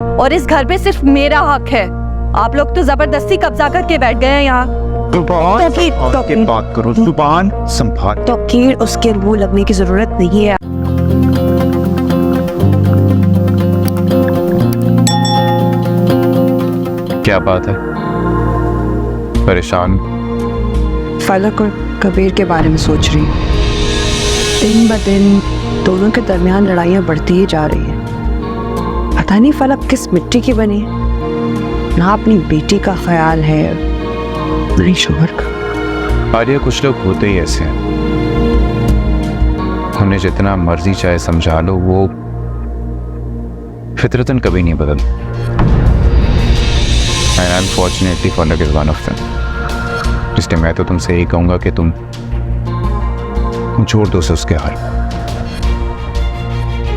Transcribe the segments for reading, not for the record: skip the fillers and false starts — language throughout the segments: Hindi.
और इस घर पे सिर्फ मेरा हक है। आप लोग तो जबरदस्ती कब्जा करके बैठ गए हैं यहाँ। जुबान बात करो, जुबान संभाल। तौकीर, उसके मुंह लगने की जरूरत नहीं है। क्या बात है, परेशान? फलक और कबीर के बारे में सोच रही हूँ। दिन ब दिन दोनों के दरमियान लड़ाइयाँ बढ़ती ही जा रही हैं। पता नहीं फलक किस मिट्टी की बनी है, ना अपनी बेटी का ख्याल है ना ही शोहर का। आलिया, कुछ लोग होते ही ऐसे हैं, उन्हें जितना मर्जी चाहे समझा लो, वो फितरतन कभी नहीं बदलते। And unfortunately फलक is one of them। इसलिए मैं तो तुमसे यही कहूंगा कि तुम छोड़ दो उसे उसके हाल,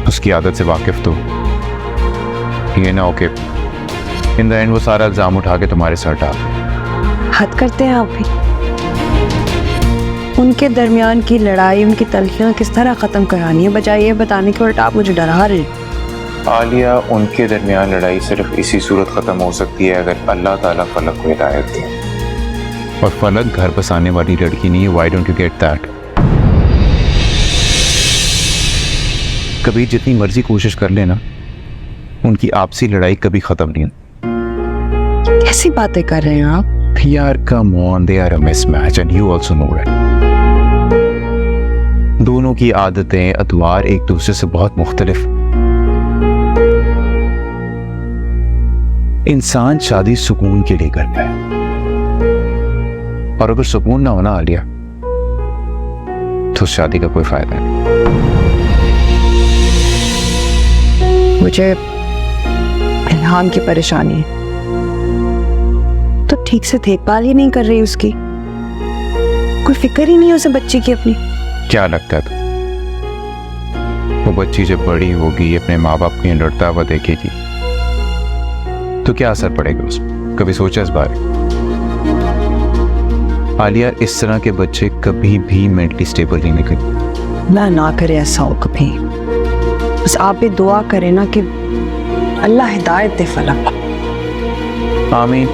उसकी आदत से वाकिफ तो ये ना हो कि इन द एंड वो सारा इल्जाम उठा के तुम्हारे सर डाल। हद करते हैं आप भी। उनके दरमियान की लड़ाई, उनकी तलखियां किस तरह खत्म करानी है, बजाय ये बताने के उल्टा आप मुझे डरा रहे हैं। आलिया, उनके दरमियान लड़ाई सिर्फ इसी सूरत खत्म हो सकती है अगर अल्लाह ताला फलक को हिदायत दे, और फलक घर बसाने वाली लड़की नहीं है। Why don't you get that? कभी जितनी मर्जी कोशिश कर लेना, उनकी आपसी लड़ाई कभी खत्म नहीं होती। कैसी बातें कर रहे हैं आप? यार come on, they are a mismatch and you also know it. दोनों की आदतें, अतवार एक दूसरे से बहुत मुख्तलिफ। इंसान शादी सुकून के लिए करता है, और अगर सुकून ना होना आलिया, तो शादी का कोई फायदा नहीं। मुझे इल्हाम की परेशानी है, तो ठीक से देखभाल ही नहीं कर रही उसकी, कोई फिक्र ही नहीं है उसे बच्ची की अपनी। क्या लगता है वो बच्ची जब बड़ी होगी, अपने माँ बाप को लड़ता हुआ देखेगी, तो क्या असर पड़ेगा उस पर? कभी सोचा इस बारे? आलिया, इस तरह के बच्चे कभी भी मेंटली स्टेबल नहीं निकलेंगे। ना करे ऐसा हो कभी। बस आप भी दुआ करें ना कि अल्लाह हिदायत दे फलक। आमीन।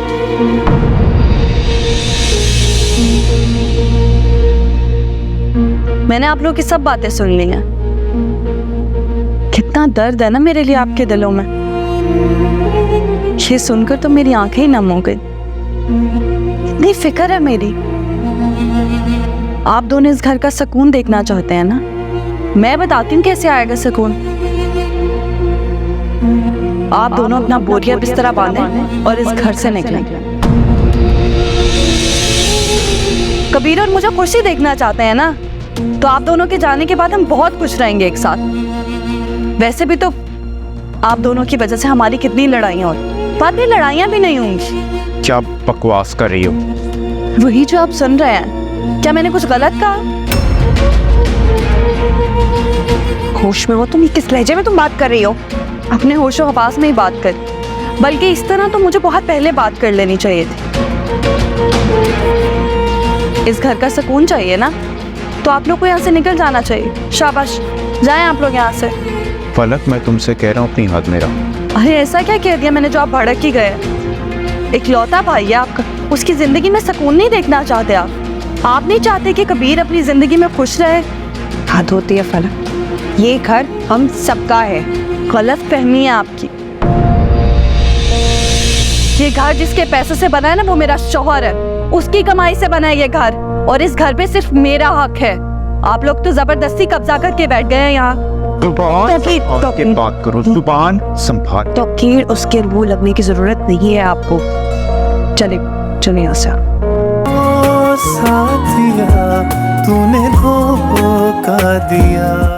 मैंने आप लोगों की सब बातें सुन ली हैं। कितना दर्द है ना मेरे लिए आपके दिलों में। ये सुनकर तो मेरी आंखें ही नम हो गई। इतनी फिक्र है मेरी। आप दोनों इस घर का सुकून देखना चाहते हैं ना? मैं बताती हूँ कैसे आएगा सुकून। आप दोनों अपना बोरिया बिस्तरा बांधें और इस घर से निकलें। कबीर और मुझे खुशी देखना चाहते हैं ना, तो आप दोनों के जाने के बाद हम बहुत खुश रहेंगे एक साथ। वैसे भी तो आप दोनों की वजह से हमारी कितनी लड़ाइयाँ हुई, बाद में लड़ाइयाँ भी नहीं होंगी। क्या बकवास कर रही हो? वही जो आप सुन रहे हैं। क्या मैंने कुछ गलत कहा? होश में हो तुम? किस लहजे में तुम बात कर रही हो? अपने होशो हवास में ही बात कर, बल्कि इस तरह तो मुझे बहुत पहले बात कर लेनी चाहिए थी। इस घर का सुकून चाहिए ना, तो आप लोग को यहाँ से निकल जाना चाहिए। शाबाश, जाएं आप लोग यहाँ से। फलक, मैं तुमसे कह रहा हूँ अपनी हद में रहो। अरे ऐसा क्या कह दिया मैंने जो आप भड़क ही गए? इकलौता भाई है आपका, उसकी जिंदगी में सुकून नहीं देखना चाहते आप नहीं चाहते कि कबीर अपनी जिंदगी में खुश रहे? हद होती है फलक, ये घर हम सबका है। गलत फहमी है आपकी। ये घर जिसके पैसों से बना है ना, वो मेरा शौहर है, उसकी कमाई से बना है ये घर, और इस घर पे सिर्फ मेरा हक है। आप लोग तो जबरदस्ती कब्जा करके बैठ गए हैं यहाँ। जुबान बात करो, जुबान संभाल। तौकीर, उसके मुंह लगने की जरूरत नहीं है आपको। चले चले यहाँ से। साथिया, तूने धोखा दिया।